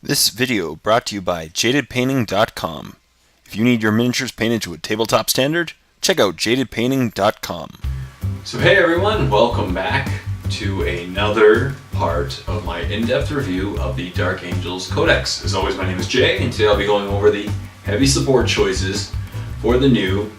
This video brought to you by jadedpainting.com. If you need your miniatures painted to a tabletop standard, check out jadedpainting.com. So hey everyone, welcome back to another part of my in-depth review of the Dark Angels Codex. As always, my name is Jay, and today I'll be going over the heavy support choices for the new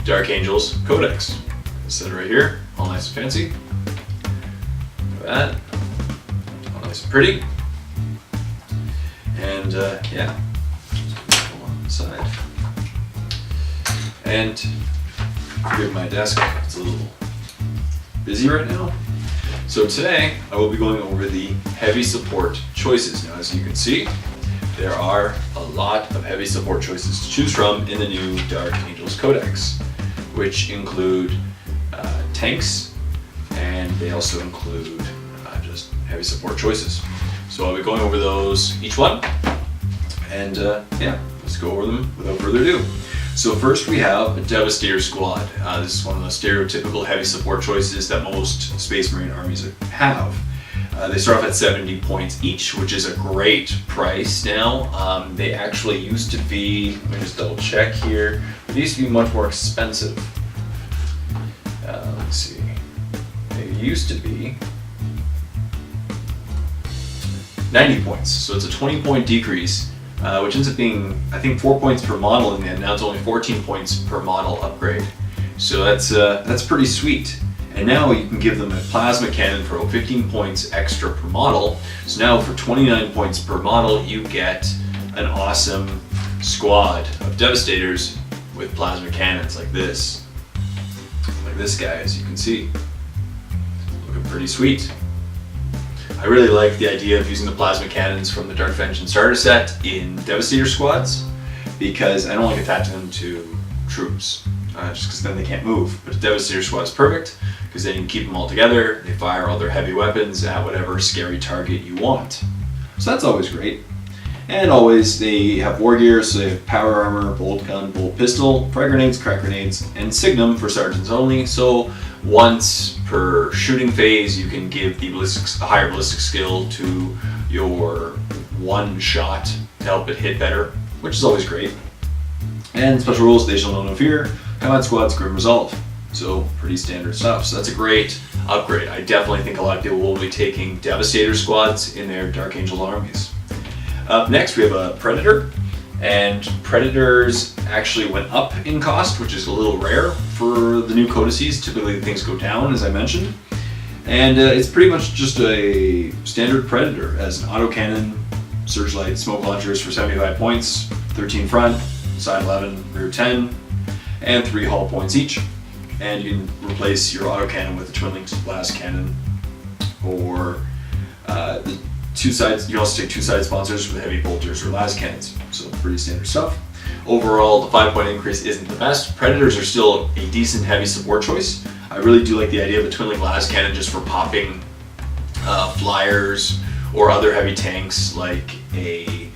Dark Angels Codex. Set it right here, all nice and fancy. Look at that. All nice and pretty. And yeah, just go on the side. And forgive my desk, it's a little busy right now. So today I will be going over the heavy support choices. Now, as you can see, there are a lot of heavy support choices to choose from in the new Dark Angels Codex, which include tanks, and they also include just heavy support choices. So I'll be going over those, each one, and yeah, let's go over them without further ado. So first we have a Devastator Squad. This is one of the stereotypical heavy support choices that most Space Marine armies have. They start off at 70 points each, which is a great price now. They actually used to be, let me just double check here, they used to be much more expensive. Let's see, they used to be 90 points, so it's a 20-point decrease, which ends up being, I think, 4 points per model in the end. Now it's only 14 points per model upgrade. So that's pretty sweet. And now you can give them a plasma cannon for 15 points extra per model. So now for 29 points per model, you get an awesome squad of Devastators with plasma cannons like this. Like this guy, as you can see. Looking pretty sweet. I really like the idea of using the plasma cannons from the Dark Vengeance starter set in Devastator squads, because I don't like attaching them to troops, just because then they can't move. But a Devastator squad is perfect, because then you can keep them all together, they fire all their heavy weapons at whatever scary target you want. So that's always great. And always they have war gear, so they have power armor, bolt gun, bolt pistol, frag grenades, crack grenades, and signum for sergeants only. So once per shooting phase, you can give the a higher ballistic skill to your one shot to help it hit better, which is always great. And special rules, they shall know no fear, combat squads, grim resolve. So pretty standard stuff. So that's a great upgrade. I definitely think a lot of people will be taking Devastator squads in their Dark Angel armies. Up next we have a Predator, and Predators actually went up in cost, which is a little rare for the new codices. Typically things go down, as I mentioned. And it's pretty much just a standard Predator as an autocannon, searchlight, smoke launchers for 75 points, 13 front, side 11, rear 10, and 3 hull points each. And you can replace your autocannon with a twin-linked blast cannon, or the two sides. You can also take 2 side sponsors with heavy bolters or las cannons. So pretty standard stuff. Overall, the 5-point increase isn't the best. Predators are still a decent heavy support choice. I really do like the idea of a twin-linked las cannon just for popping flyers or other heavy tanks like a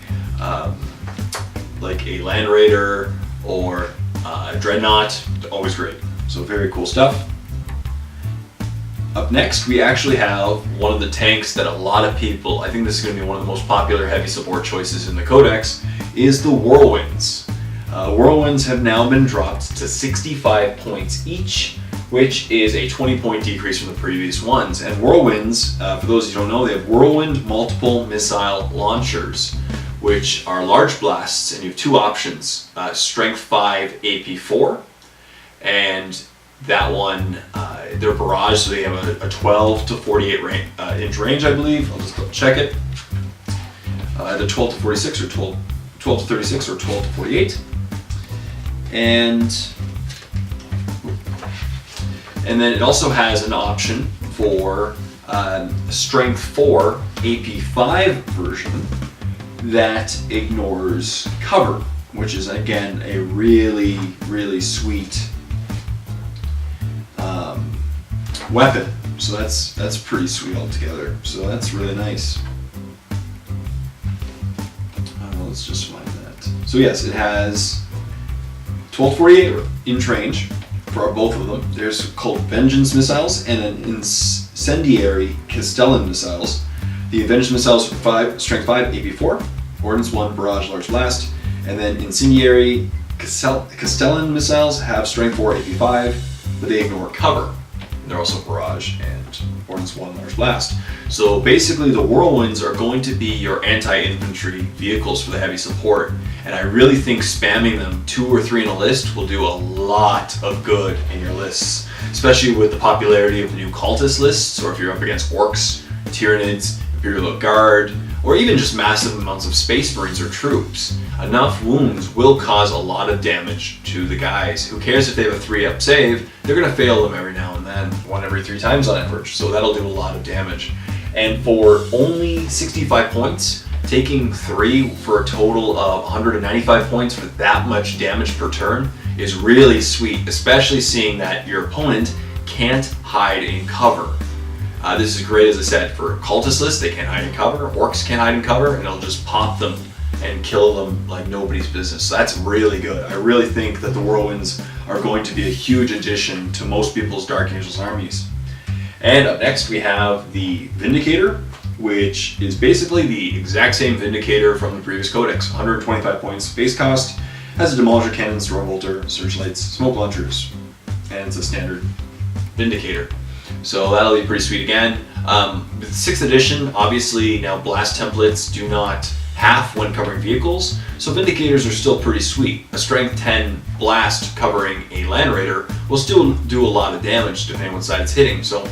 Land Raider or a Dreadnought. Always great. So very cool stuff. Up next, we actually have one of the tanks that a lot of people, I think this is going to be one of the most popular heavy support choices in the Codex, is the Whirlwinds. Whirlwinds have now been dropped to 65 points each, which is a 20-point decrease from the previous ones. And Whirlwinds, for those who don't know, they have Whirlwind multiple missile launchers, which are large blasts, and you have 2 options, Strength 5 AP4, and that one, they're barrage, so they have a 12 to 48 inch range, I believe. I'll just check it. Either 12 to 46 or 12 to 36 or 12 to 48. And then it also has an option for Strength 4 AP5 version that ignores cover, which is again a really, really sweet weapon. So that's pretty sweet altogether. So that's really nice. Let's just find that. So yes, it has 12 to 48 inch range for both of them. There's called Vengeance missiles, and then Incendiary Castellan missiles. The Avenged missiles are 5, strength 5, AP4, Ordnance 1, Barrage, Large Blast, and then Incendiary Castellan missiles have strength 4, AP5, but they ignore cover. And they're also Barrage and Ordnance 1, Large Blast. So basically the Whirlwinds are going to be your anti-infantry vehicles for the heavy support, and I really think spamming them 2 or 3 in a list will do a lot of good in your lists, especially with the popularity of the new cultist lists, or if you're up against orcs, Tyranids, Imperial Guard, or even just massive amounts of Space Marines or troops. Enough wounds will cause a lot of damage to the guys. Who cares if they have a 3-up save? They're going to fail them every now and then, 1 every 3 times on average, so that'll do a lot of damage. And for only 65 points, taking 3 for a total of 195 points for that much damage per turn is really sweet, especially seeing that your opponent can't hide in cover. This is great, as I said, for cultist lists. They can't hide in cover, orcs can't hide in cover, and it'll just pop them and kill them like nobody's business. So that's really good. I really think that the Whirlwinds are going to be a huge addition to most people's Dark Angels armies. And up next we have the Vindicator, which is basically the exact same Vindicator from the previous Codex. 125 points base cost, has a Demolisher Cannon, Storm Bolter, Searchlights, Smoke Launchers, and it's a standard Vindicator. So that'll be pretty sweet again. With 6th edition, obviously now blast templates do not half when covering vehicles, so Vindicators are still pretty sweet. A strength 10 blast covering a Land Raider will still do a lot of damage depending on what side it's hitting. So,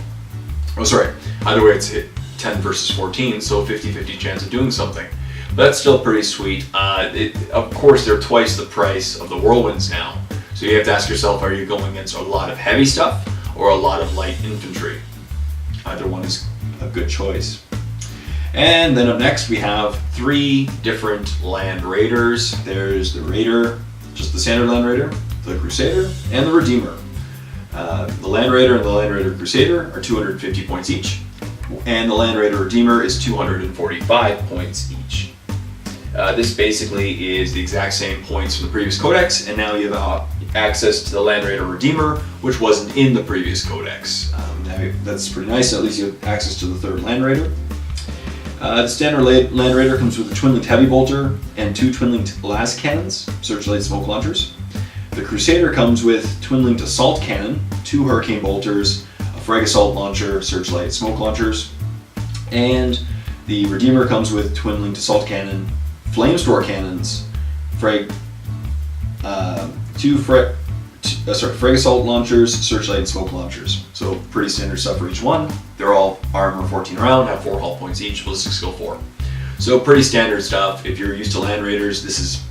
either way it's hit 10 versus 14, so 50-50 chance of doing something. But that's still pretty sweet. Of course, they're twice the price of the Whirlwinds now, so you have to ask yourself, are you going against a lot of heavy stuff or a lot of light infantry? Either one is a good choice. And then up next we have 3 different Land Raiders. There's the Raider, just the standard Land Raider, the Crusader, and the Redeemer. The Land Raider and the Land Raider Crusader are 250 points each, and the Land Raider Redeemer is 245 points each. This basically is the exact same points from the previous Codex, and now you have access to the Land Raider Redeemer, which wasn't in the previous Codex. That's pretty nice. At least you have access to the 3rd Land Raider. The standard Land Raider comes with a Twin-Linked Heavy Bolter and 2 Twin-Linked Las Cannons, Searchlight, Smoke Launchers. The Crusader comes with Twin-Linked Assault Cannon, 2 Hurricane Bolters, a Frag Assault Launcher, Searchlight, Smoke Launchers. And the Redeemer comes with Twin-Linked Assault Cannon, Flamestorm Cannons, Frag Assault Launchers, Searchlight, and Smoke Launchers. So pretty standard stuff for each one. They're all armor 14 round, have 4 hull points each, ballistic skill 4. So pretty standard stuff. If you're used to Land Raiders, this is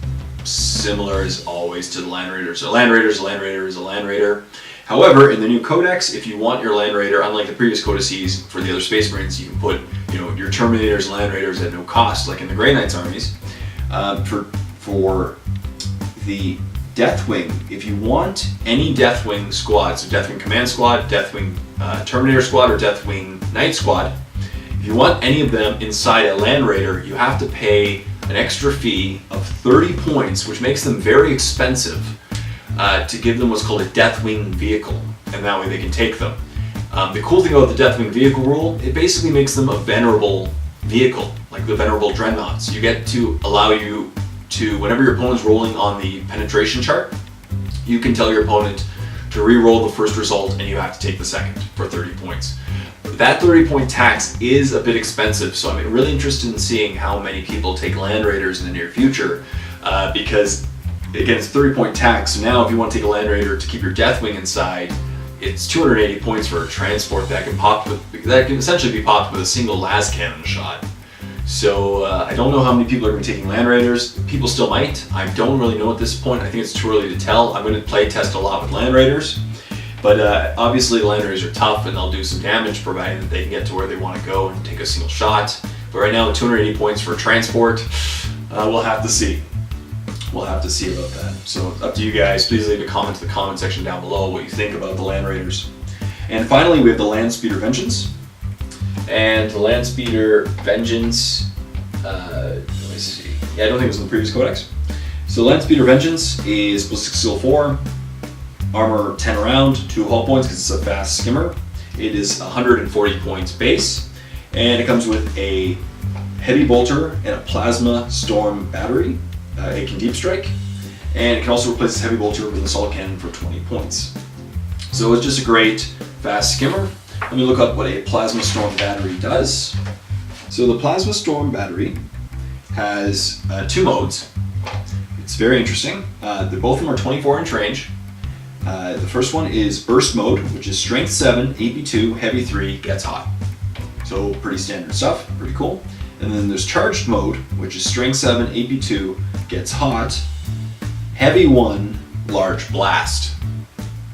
similar as always to the Land Raiders. A Land Raider is a Land Raider is a Land Raider. However, in the new Codex, if you want your Land Raider, unlike the previous codices for the other Space Marines, you can put your Terminators and Land Raiders at no cost, like in the Grey Knights armies. For the Deathwing, if you want any Deathwing squad, so Deathwing Command Squad, Deathwing Terminator Squad, or Deathwing Knight Squad, if you want any of them inside a Land Raider, you have to pay an extra fee of 30 points, which makes them very expensive, to give them what's called a Deathwing vehicle, and that way they can take them. The cool thing about the Deathwing vehicle rule, it basically makes them a venerable vehicle, like the venerable dreadnoughts. You get to allow you to, whenever your opponent's rolling on the penetration chart, you can tell your opponent to re-roll the first result and you have to take the second for 30 points. That 30-point tax is a bit expensive, so I'm really interested in seeing how many people take Land Raiders in the near future, because again, it's 30-point tax. So now if you want to take a Land Raider to keep your Deathwing inside, it's 280 points for a transport that can essentially be popped with a single las cannon shot. So I don't know how many people are going to be taking Land Raiders. People still might. I don't really know at this point. I think it's too early to tell. I'm going to play test a lot with Land Raiders. But obviously Land Raiders are tough and they'll do some damage provided that they can get to where they want to go and take a single shot. But right now 280 points for transport, we'll have to see. We'll have to see about that. So up to you guys. Please leave a comment in the comment section down below what you think about the Land Raiders. And finally we have the Landspeeder Vengeance. And the Landspeeder Vengeance, let me see. Yeah, I don't think it was in the previous Codex. So Landspeeder Vengeance is ballistic skill 4, armor 10 around, 2 hull points because it's a fast skimmer. It is 140 points base, and it comes with a heavy bolter and a plasma storm battery. It can deep strike, and it can also replace this heavy bolter with an assault cannon for 20 points. So it's just a great fast skimmer. Let me look up what a plasma storm battery does. So the plasma storm battery has 2 modes. It's very interesting. Both of them are 24-inch range. The first one is burst mode, which is strength 7, AP2, heavy 3, gets hot. So pretty standard stuff, pretty cool. And then there's charged mode, which is strength 7, AP2, gets hot, heavy 1, large blast.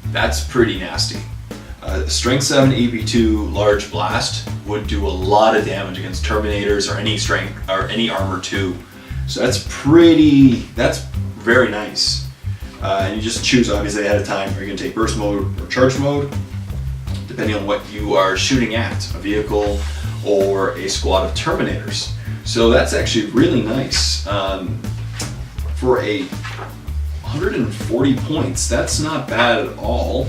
That's pretty nasty. Strength 7 AP2 large blast would do a lot of damage against Terminators or any strength or any armor 2. So that's very nice. And you just choose obviously ahead of time. Are you going to take burst mode or charge mode, depending on what you are shooting at, a vehicle or a squad of Terminators. So that's actually really nice. For a 140 points, that's not bad at all.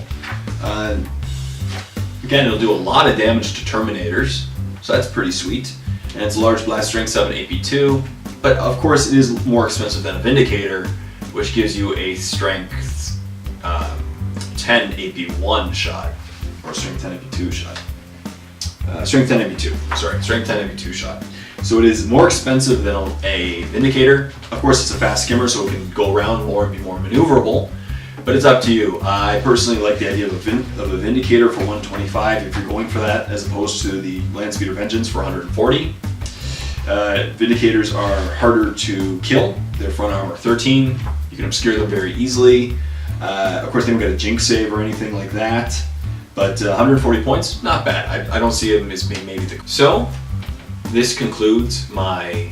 Again, it'll do a lot of damage to Terminators, so that's pretty sweet. And it's a large blast, strength 7 AP2, but of course it is more expensive than a Vindicator, which gives you a strength 10 AP1 shot, or strength 10 AP2 shot. Strength 10 AP2, sorry, strength 10 AP2 shot. So it is more expensive than a Vindicator. Of course, it's a fast skimmer, so it can go around more and be more maneuverable, but it's up to you. I personally like the idea of a Vindicator for 125 if you're going for that, as opposed to the Landspeeder Vengeance for 140. Vindicators are harder to kill. They're front armor 13. You can obscure them very easily. Of course, they don't get a jinx save or anything like that, but 140 points, not bad. I don't see them as being maybe the... So, this concludes my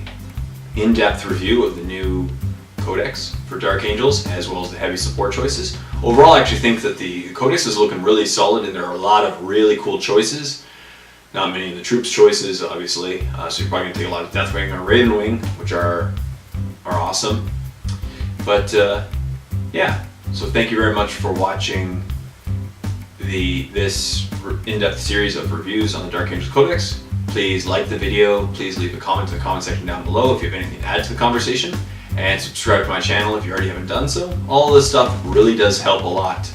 in-depth review of the new Codex for Dark Angels, as well as the heavy support choices. Overall, I actually think that the Codex is looking really solid, and there are a lot of really cool choices. Not many of the troops choices, obviously, so you're probably going to take a lot of Deathwing or Ravenwing, which are awesome. But yeah, so thank you very much for watching this in-depth series of reviews on the Dark Angels Codex. Please like the video, please leave a comment in the comment section down below if you have anything to add to the conversation, and subscribe to my channel if you already haven't done so. All this stuff really does help a lot.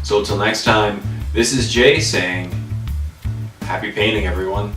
So until next time, this is Jay saying, happy painting everyone.